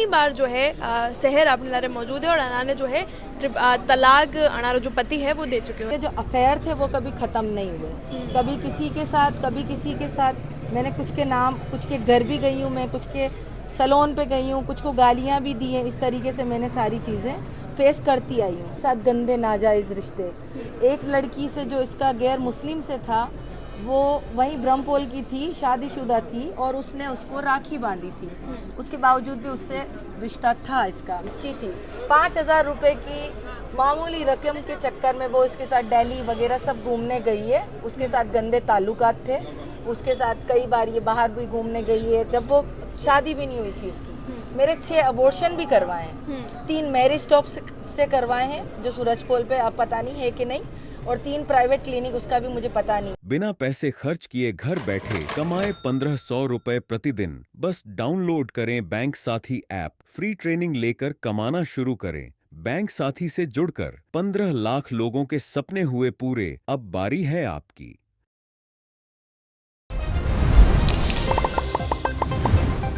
कई बार जो है शहर अपने लारे मौजूद है और अनाने जो है तलाक अनारो जो पति है वो दे चुके हो। के जो अफेयर थे वो कभी ख़त्म नहीं हुए। कभी किसी के साथ, कभी किसी के साथ। मैंने कुछ के नाम, कुछ के घर भी गई हूँ, मैं कुछ के सलोन पे गई हूँ, कुछ को गालियाँ भी दी हैं। इस तरीके से मैंने सारी चीज़ें फेस करती आई हूँ। साथ गंदे नाजायज़ रिश्ते। एक लड़की से जो इसका गैर मुस्लिम से था, वो वहीं ब्रह्मपोल की थी, शादीशुदा थी और उसने उसको राखी बांधी थी। उसके बावजूद भी उससे रिश्ता था इसका। बच्ची थी, 5,000 रुपये की मामूली रकम के चक्कर में वो इसके साथ दिल्ली वगैरह सब घूमने गई है। उसके साथ गंदे ताल्लुकात थे। उसके साथ कई बार ये बाहर भी घूमने गई है, जब वो शादी भी नहीं हुई थी उसकी। मेरे 6 अबॉर्शन भी करवाए हैं, 3 मैरिज स्टॉप से करवाए हैं जो सूरजपोल पे, अब पता नहीं है कि नहीं, और 3 प्राइवेट क्लिनिक, उसका भी मुझे पता नहीं। बिना पैसे खर्च किए घर बैठे कमाए 1500 रुपए प्रतिदिन। बस डाउनलोड करें बैंक साथी ऐप। फ्री ट्रेनिंग लेकर कमाना शुरू करें। बैंक साथी से जुड़कर 15 लाख लोगों के सपने हुए पूरे। अब बारी है आपकी।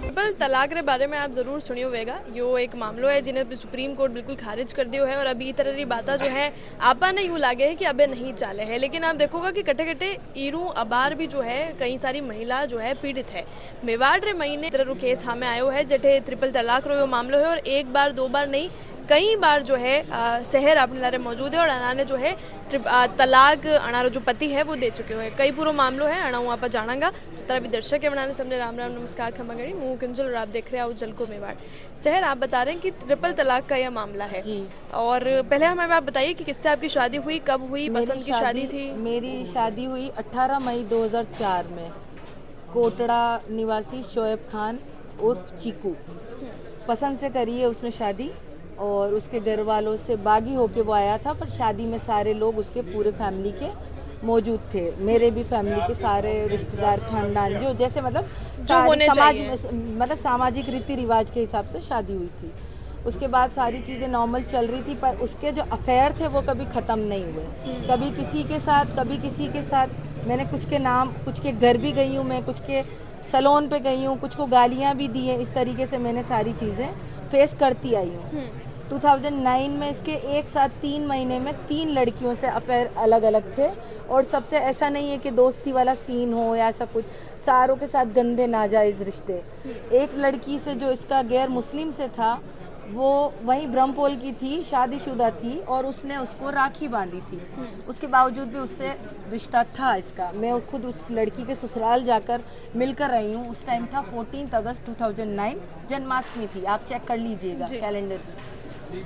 ट्रिपल तलाक रे बारे में आप जरूर सुनियो होगा। यो एक मामलो है जिन्हें सुप्रीम कोर्ट बिल्कुल खारिज कर दियो है और अभी तरह की बात जो है आपा ने यूँ लागे है कि अबे नहीं चाले है, लेकिन आप देखोगा कि कटे कटे ईरू अबार भी जो है कई सारी महिला जो है पीड़ित है। मेवाड़ रे महीने तरह केस हमें आयो है जठे ट्रिपल तलाक रो मामलो है और एक बार 2 बार नहीं कई बार जो है शहर अपने लारे मौजूद है और अनाने जो है तलाक अनारो जो पति है वो दे चुके हुए। कई पूरा मामलो है अणा आप जानांगा। जिस तरह भी दर्शक है बनाने सबने राम राम नमस्कार खमागड़ी, मुँह किंजल और आप देख रहे हैं उज्जल को मेवाड़। शहर आप बता रहे हैं कि ट्रिपल तलाक का यह मामला है जी। और पहले हमें आप बताइए कि किससे आपकी शादी हुई, कब हुई, पसंद की शादी थी? मेरी शादी हुई 18 मई 2004 में। कोटड़ा निवासी शोएब खान उर्फ चीकू पसंद से करी है उसने शादी, और उसके घर वालों से बागी होके वो आया था। पर शादी में सारे लोग उसके पूरे फैमिली के मौजूद थे। मेरे भी फैमिली के सारे रिश्तेदार, खानदान, जो जैसे मतलब जो होने समाज चाहिए। में, मतलब सामाजिक रीति रिवाज के हिसाब से शादी हुई थी। उसके बाद सारी चीज़ें नॉर्मल चल रही थी, पर उसके जो अफेयर थे वो कभी ख़त्म नहीं हुए। कभी किसी के साथ, कभी किसी के साथ। मैंने कुछ के नाम, कुछ के घर भी गई हूँ, मैं कुछ के सलोन पे गई हूँ, कुछ को गालियाँ भी दी हैं। इस तरीके से मैंने सारी चीज़ें फेस करती आई हूँ। 2009 में इसके एक साथ 3 महीने में 3 लड़कियों से अफेयर अलग अलग थे। और सबसे ऐसा नहीं है कि दोस्ती वाला सीन हो या ऐसा कुछ, सारों के साथ गंदे नाजायज़ रिश्ते। एक लड़की से जो इसका गैर मुस्लिम से था, वो वहीं ब्रह्मपोल की थी, शादीशुदा थी और उसने उसको राखी बांधी थी। उसके बावजूद भी उससे रिश्ता था इसका। मैं खुद उस लड़की के ससुराल जाकर मिलकर रही हूँ। उस टाइम था 14 अगस्त 2009, जन्माष्टमी थी, आप चेक कर लीजिएगा कैलेंडर में।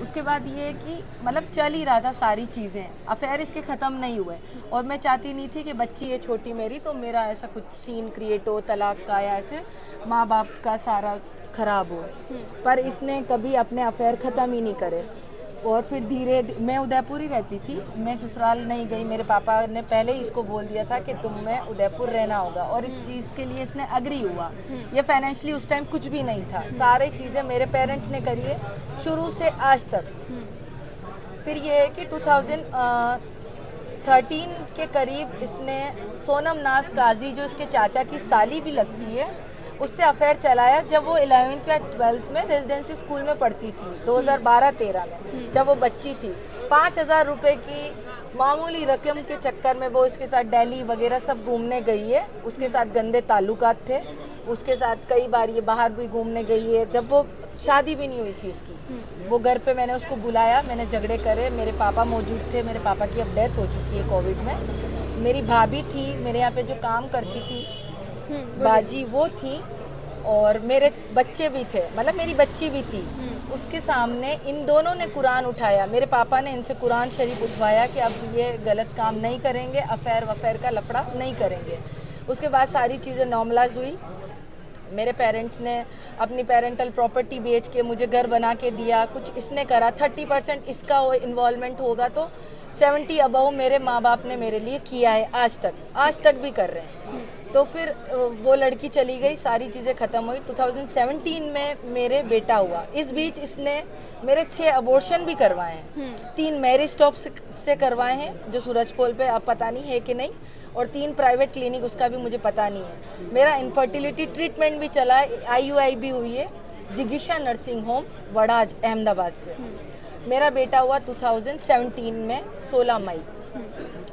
उसके बाद ये है कि मतलब चल ही रहा था सारी चीज़ें, अफेयर इसके ख़त्म नहीं हुए। और मैं चाहती नहीं थी कि बच्ची है छोटी मेरी, तो मेरा ऐसा कुछ सीन क्रिएट हो तलाक का या ऐसे माँ बाप का सारा ख़राब हो। पर इसने कभी अपने अफेयर ख़त्म ही नहीं करे। और फिर धीरे मैं उदयपुर ही रहती थी, मैं ससुराल नहीं गई। मेरे पापा ने पहले ही इसको बोल दिया था कि तुम्हें उदयपुर रहना होगा, और इस चीज़ के लिए इसने अग्री हुआ। ये फाइनेंशियली उस टाइम कुछ भी नहीं था, सारी चीज़ें मेरे पेरेंट्स ने करी है शुरू से आज तक। फिर ये है कि 2013 के करीब इसने सोनम नाज काजी, जो इसके चाचा की साली भी लगती है, उससे अफेयर चलाया जब वो 11th या 12th में रेजिडेंसी स्कूल में पढ़ती थी, 2012-13 में, जब वो बच्ची थी। 5,000 रुपये की मामूली रकम के चक्कर में वो इसके साथ दिल्ली वगैरह सब घूमने गई है। उसके साथ गंदे ताल्लुकात थे। उसके साथ कई बार ये बाहर भी घूमने गई है, जब वो शादी भी नहीं हुई थी इसकी। वो घर पे मैंने उसको बुलाया, मैंने झगड़े करे, मेरे पापा मौजूद थे। मेरे पापा की अब डेथ हो चुकी है कोविड में। मेरी भाभी थी मेरे यहाँ पे जो काम करती थी, बाजी, वो थी, और मेरे बच्चे भी थे, मतलब मेरी बच्ची भी थी। उसके सामने इन दोनों ने कुरान उठाया। मेरे पापा ने इनसे कुरान शरीफ उठवाया कि अब ये गलत काम नहीं करेंगे, अफेयर वफेयर का लफड़ा नहीं करेंगे। उसके बाद सारी चीज़ें नॉर्मलाइज हुई। मेरे पेरेंट्स ने अपनी पेरेंटल प्रॉपर्टी बेच के मुझे घर बना के दिया। कुछ इसने करा, 30% इसका इन्वॉल्वमेंट होगा, तो 70 अबव मेरे माँ बाप ने मेरे लिए किया है, आज तक भी कर रहे हैं। तो फिर वो लड़की चली गई, सारी चीज़ें ख़त्म हुई। 2017 में मेरे बेटा हुआ। इस बीच इसने मेरे 6 अबॉर्शन भी करवाए हैं, 3 मैरिज स्टॉप से करवाए हैं जो सूरजपोल पे, अब पता नहीं है कि नहीं, और 3 प्राइवेट क्लिनिक, उसका भी मुझे पता नहीं है। मेरा इनफर्टिलिटी ट्रीटमेंट भी चला है, IUI भी हुई है, जिगीशा नर्सिंग होम वड़ाज अहमदाबाद से। मेरा बेटा हुआ 2017 में 16 मई।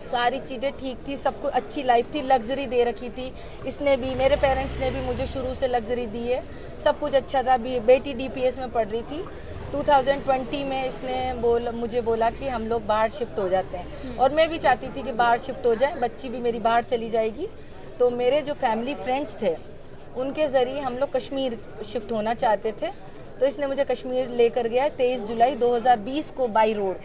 सारी चीज़ें ठीक थी, सब कुछ अच्छी लाइफ थी, लग्जरी दे रखी थी इसने भी, मेरे पेरेंट्स ने भी मुझे शुरू से लग्जरी दी है, सब कुछ अच्छा था। बेटी DPS में पढ़ रही थी। 2020 में इसने मुझे बोला कि हम लोग बाहर शिफ्ट हो जाते हैं, और मैं भी चाहती थी कि बाहर शिफ्ट हो जाए, बच्ची भी मेरी बाहर चली जाएगी। तो मेरे जो फैमिली फ्रेंड्स थे उनके ज़रिए हम लोग कश्मीर शिफ्ट होना चाहते थे, तो इसने मुझे कश्मीर लेकर गया 23 जुलाई 2020 को बाई रोड।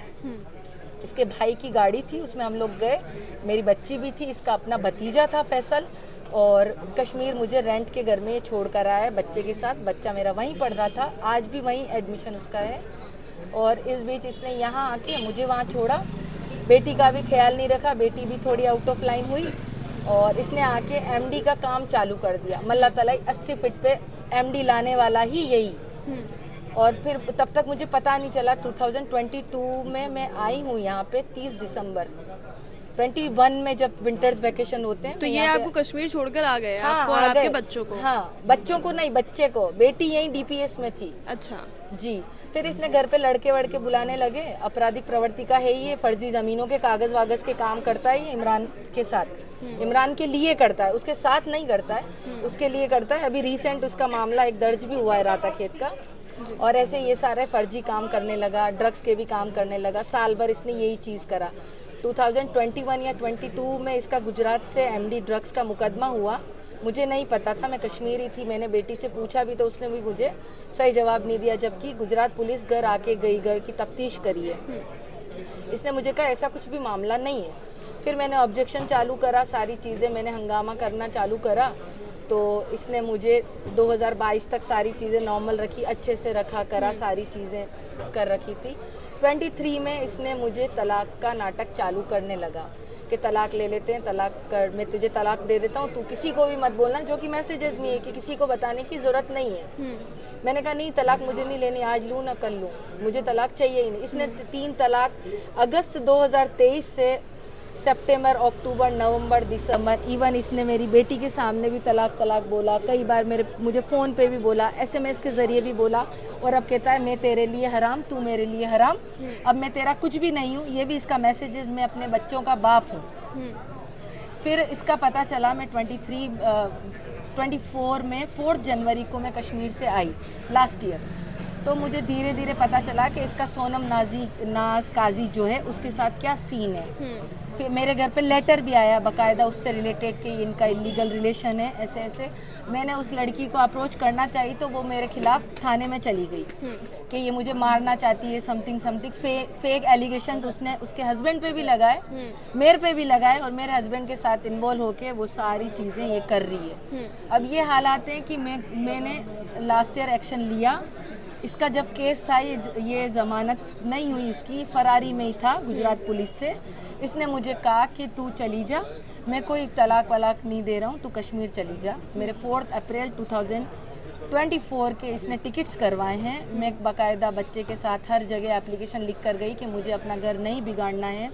इसके भाई की गाड़ी थी, उसमें हम लोग गए, मेरी बच्ची भी थी, इसका अपना भतीजा था फैसल, और कश्मीर मुझे रेंट के घर में छोड़ कर आया है बच्चे के साथ। बच्चा मेरा वहीं पढ़ रहा था, आज भी वहीं एडमिशन उसका है। और इस बीच इसने यहाँ आके मुझे वहाँ छोड़ा, बेटी का भी ख्याल नहीं रखा, बेटी भी थोड़ी आउट ऑफ लाइन हुई, और इसने आके MD का काम चालू कर दिया। मल्ला तलाई 80 फीट पे MD लाने वाला ही यही। और फिर तब तक मुझे पता नहीं चला। 2022 में मैं आई हूँ यहाँ पे 30 दिसंबर 21 में, जब विंटर्स वैकेशन होते हैं। तो मैं ये यहाँ पे- आपको कश्मीर छोड़कर आ गए हाँ, आपको और आ आपके गए। बच्चों को? हाँ, बच्चों को नहीं, बच्चे को। बेटी यहीं DPS में थी अच्छा। जी। फिर इसने घर पे लड़के वड़के बुलाने लगे। आपराधिक प्रवृत्ति का है ये, फर्जी जमीनों के कागज वागज के काम करता है ये इमरान के साथ। इमरान के लिए करता है, उसके साथ नहीं करता है, उसके लिए करता है। अभी रिसेंट उसका मामला एक दर्ज भी हुआ है राता खेत का। और ऐसे ये सारे फर्जी काम करने लगा, ड्रग्स के भी काम करने लगा। साल भर इसने यही चीज़ करा। 2021 या 22 में इसका गुजरात से MD ड्रग्स का मुकदमा हुआ। मुझे नहीं पता था, मैं कश्मीरी थी, मैंने बेटी से पूछा भी तो उसने भी मुझे सही जवाब नहीं दिया, जबकि गुजरात पुलिस घर आके गई, घर की तफ्तीश करी है। इसने मुझे कहा ऐसा कुछ भी मामला नहीं है। फिर मैंने ऑब्जेक्शन चालू करा, सारी चीज़ें मैंने हंगामा करना चालू करा, तो इसने मुझे 2022 तक सारी चीज़ें नॉर्मल रखी, अच्छे से रखा करा, सारी चीज़ें कर रखी थी। 23 में इसने मुझे तलाक का नाटक चालू करने लगा कि तलाक ले लेते हैं, तलाक कर, मैं तुझे तलाक दे देता हूँ, तू किसी को भी मत बोलना, जो कि मैसेजेस में है कि किसी को बताने की ज़रूरत नहीं है। मैंने कहा नहीं, तलाक मुझे नहीं लेनी, आज लूँ ना कल लूँ, मुझे तलाक चाहिए ही नहीं। इसने 3 तलाक अगस्त 2023 से सितंबर, अक्टूबर, नवंबर, दिसंबर, इवन इसने मेरी बेटी के सामने भी तलाक बोला। कई बार मुझे फ़ोन पे भी बोला, SMS के ज़रिए भी बोला, और अब कहता है मैं तेरे लिए हराम, तू मेरे लिए हराम, अब मैं तेरा कुछ भी नहीं हूँ। ये भी इसका मैसेजेस, मैं अपने बच्चों का बाप हूँ। फिर इसका पता चला, मैं 24 में 4 जनवरी को मैं कश्मीर से आई लास्ट ईयर। तो मुझे धीरे धीरे पता चला कि इसका सोनम नाज काजी जो है उसके साथ क्या सीन है। फिर मेरे घर पे लेटर भी आया बाकायदा उससे रिलेटेड कि इनका इलीगल रिलेशन है, ऐसे ऐसे। मैंने उस लड़की को अप्रोच करना चाहिए तो वो मेरे खिलाफ थाने में चली गई कि ये मुझे मारना चाहती है, समथिंग फेक एलिगेशंस उसने उसके हस्बैंड पे भी लगाए, मेरे पे भी लगाए, और मेरे हस्बैंड के साथ इन्वॉल्व होके वो सारी चीज़ें ये कर रही है। अब ये हालात हैं कि मैंने लास्ट ईयर एक्शन लिया। इसका जब केस था, ये ज़मानत नहीं हुई, इसकी फरारी में ही था गुजरात पुलिस से। इसने मुझे कहा कि तू चली जा, मैं कोई तलाक वलाक नहीं दे रहा हूँ, तू कश्मीर चली जा। मेरे 4 अप्रैल 2024 के इसने टिकट्स करवाए हैं। मैं बाकायदा बच्चे के साथ हर जगह एप्लीकेशन लिख कर गई कि मुझे अपना घर नहीं बिगाड़ना है,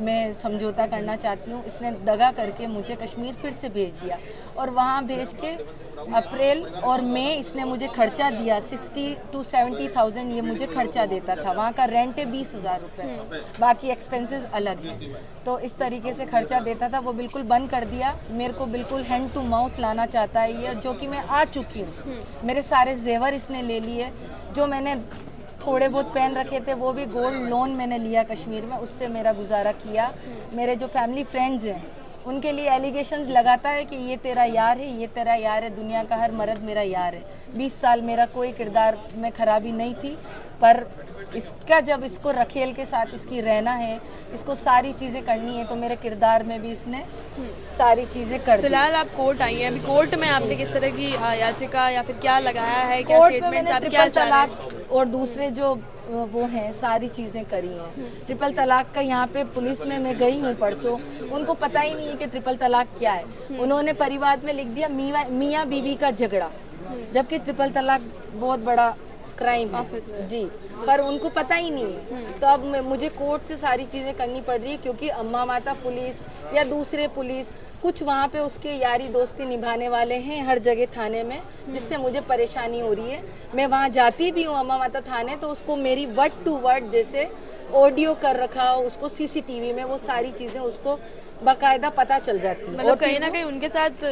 मैं समझौता करना चाहती हूँ। इसने दगा करके मुझे कश्मीर फिर से भेज दिया, और वहाँ भेज के अप्रैल और मई इसने मुझे खर्चा दिया। 60 to 70,000 ये मुझे खर्चा देता था। वहाँ का रेंट है 20,000 रुपये, बाकी एक्सपेंसेस अलग हैं। तो इस तरीके से खर्चा देता था, वो बिल्कुल बंद कर दिया। मेरे को बिल्कुल हैंड टू माउथ लाना चाहता है ये, जो कि मैं आ चुकी हूँ। मेरे सारे जेवर इसने ले लिए, जो मैंने थोड़े बहुत पहन रखे थे वो भी गोल्ड लोन मैंने लिया कश्मीर में, उससे मेरा गुजारा किया। मेरे जो फैमिली फ्रेंड्स हैं उनके लिए एलिगेशंस लगाता है कि ये तेरा यार है, ये तेरा यार है, दुनिया का हर मर्द मेरा यार है। 20 साल मेरा कोई किरदार में खराबी नहीं थी, पर इसका जब इसको रखेल के साथ इसकी रहना है, इसको सारी चीज़ें करनी है, तो मेरे किरदार में भी इसने सारी चीज़ें कर दी। फिलहाल आप कोर्ट आई हैं, अभी कोर्ट में आपने किस तरह की याचिका या फिर क्या लगाया है, क्या कोर्ट में स्टेटमेंट्स मैंने आप क्या ट्रिपल चाह रहे हैं? तलाक और दूसरे जो वो हैं सारी चीज़ें करी हैं। ट्रिपल तलाक का यहाँ पे पुलिस में मैं गई हूँ परसों, उनको पता ही नहीं है कि ट्रिपल तलाक क्या है। उन्होंने परिवार में लिख दिया मियाँ बीवी का झगड़ा, जबकि ट्रिपल तलाक बहुत बड़ा क्राइम है जी, पर उनको पता ही नहीं है। तो अब मुझे कोर्ट से सारी चीज़ें करनी पड़ रही है, क्योंकि अम्मा माता पुलिस या दूसरे पुलिस कुछ वहाँ पे उसके यारी दोस्ती निभाने वाले हैं हर जगह थाने में, जिससे मुझे परेशानी हो रही है। मैं वहाँ जाती भी हूँ अम्मा माता थाने, तो उसको मेरी वर्ड टू वर्ड जैसे ऑडियो कर रखा हो, उसको सीसीटीवी में वो सारी चीज़ें उसको बाकायदा पता चल जाती है। मतलब कहीं ना कहीं उनके साथ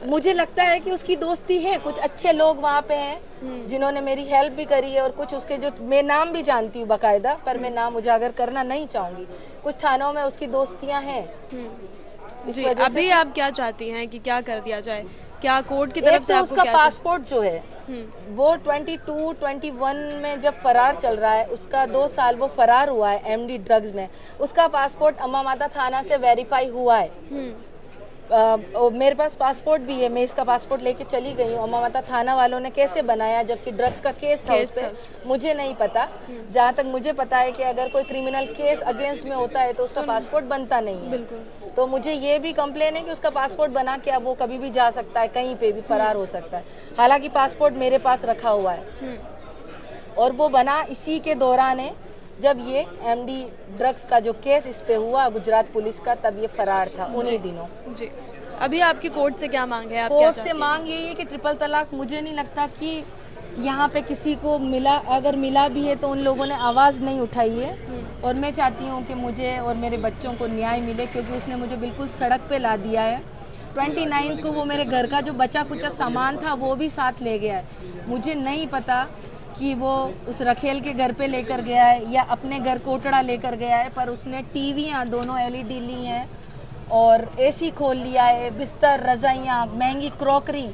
मुझे लगता है कि उसकी दोस्ती है, कुछ अच्छे लोग वहाँ पे हैं जिन्होंने मेरी हेल्प भी करी है, और कुछ उसके जो मैं नाम भी जानती हूँ बाकायदा, पर मैं नाम उजागर करना नहीं चाहूँगी। कुछ थानों में उसकी दोस्तियाँ हैं। इस जी, वजह से अभी आप क्या चाहती हैं कि क्या कर दिया जाए? क्या कोर्ट की एक तरफ से तो आपको उसका क्या पासपोर्ट जो है वो 22-21 में जब फरार चल रहा है, उसका 2 साल वो फरार हुआ है एमडी ड्रग्स में, उसका पासपोर्ट अम्मा माता थाना से वेरीफाई हुआ है। और मेरे पास पासपोर्ट भी है, मैं इसका पासपोर्ट लेके चली गई हूँ। अम्मा माता थाना वालों ने कैसे बनाया, जबकि ड्रग्स का केस था उस पे, मुझे नहीं पता। जहाँ तक मुझे पता है कि अगर कोई क्रिमिनल केस अगेंस्ट में होता है तो उसका पासपोर्ट बनता नहीं है। तो मुझे ये भी कंप्लेन है कि उसका पासपोर्ट बना के अब वो कभी भी जा सकता है, कहीं पे भी फरार हो सकता है। हालांकि पासपोर्ट मेरे पास रखा हुआ है, और वो बना इसी के दौरान है जब ये एमडी ड्रग्स का जो केस इस पे हुआ गुजरात पुलिस का, तब ये फरार था उन्हीं दिनों। जी, अभी आपकी कोर्ट से क्या मांग है? आप क्या कोर्ट से चाहती हैं? मांग यही है कि ट्रिपल तलाक, मुझे नहीं लगता कि यहाँ पे किसी को मिला, अगर मिला भी है तो उन लोगों ने आवाज़ नहीं उठाई है। और मैं चाहती हूँ कि मुझे और मेरे बच्चों को न्याय मिले, क्योंकि उसने मुझे बिल्कुल सड़क पे ला दिया है। 29 को वो मेरे घर का जो बचा कुचा सामान था वो भी साथ ले गया है। मुझे नहीं पता कि वो उस रखेल के घर पे लेकर गया है या अपने घर कोटड़ा लेकर गया है, पर उसने टीवियाँ दोनों एलईडी ली हैं और एसी खोल लिया है, बिस्तर, रजाइयाँ, महंगी क्रॉकरी,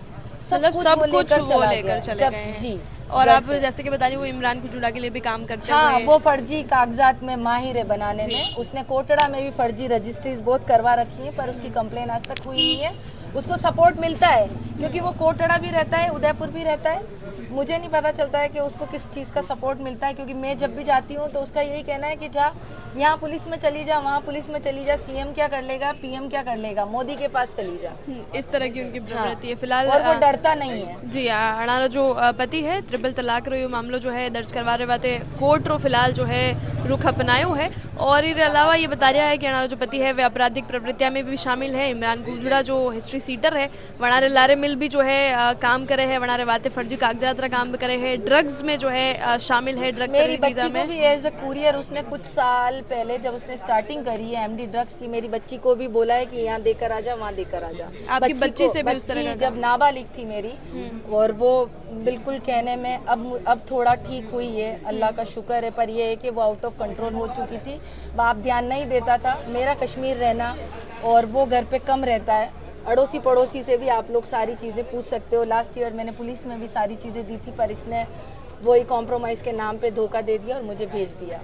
मतलब सब कुछ वो चला लेकर गया। चले गए हैं। जी। और आप जैसे- जैसे कि बता रही वो इमरान कुजुड़ा के लिए भी काम करते हाँ, हुए वो फर्जी कागजात में माहिर है बनाने में। उसने कोटड़ा में भी फर्जी रजिस्ट्रीज बहुत करवा रखी है, पर उसकी कंप्लेन आज तक हुई नहीं है। उसको सपोर्ट मिलता है क्योंकि वो कोटड़ा भी रहता है, उदयपुर भी रहता है। मुझे नहीं पता चलता है कि उसको किस चीज़ का सपोर्ट मिलता है, क्योंकि मैं जब भी जाती हूँ तो उसका यही कहना है कि जा यहाँ पुलिस में चली जा, वहाँ पुलिस में चली जा, सीएम क्या कर लेगा, पीएम क्या कर लेगा, मोदी के पास चली जा। इस तरह की उनकी प्रवृत्ति है फिलहाल। और वो डरता नहीं है। जी, अणारा जो पति है ट्रिपल तलाक रो मामलो जो है दर्ज करवा रहे बातें कोर्ट रो फिलहाल जो है रुख अपनायो है। और इसके अलावा ये बता रहा है कि अणारा जो पति है वे आपराधिक प्रवृत्तियां में भी शामिल है। इमरान कुजुड़ा जो हिस्ट्री सीटर है, वनारे लारे मिल भी जो है काम करे है, वनारे बातें फर्जी कागजात रा काम भी करे है, ड्रग्स में जो है शामिल है, ड्रग मेरी चीज़ा बच्ची को में। भी एज अ कुरियर उसने कुछ साल पहले जब उसने स्टार्टिंग करी है एमडी ड्रग्स की, मेरी बच्ची को भी बोला है कि यहाँ देकर आजा, वहाँ देकर आजा। आपकी बच्ची से भी उस तरह का जब नाबालिग थी मेरी, और वो बिल्कुल कहने में अब थोड़ा ठीक हुई है, अल्लाह का शुक्र है। पर ये है कि वो आउट ऑफ कंट्रोल हो चुकी थी, बाप ध्यान नहीं देता था। मेरा कश्मीर रहना और वो घर पे कम रहता है। अड़ोसी पड़ोसी से भी आप लोग सारी चीज़ें पूछ सकते हो। लास्ट ईयर मैंने पुलिस में भी सारी चीज़ें दी थी, पर इसने वही कॉम्प्रोमाइज़ के नाम पे धोखा दे दिया और मुझे भेज दिया।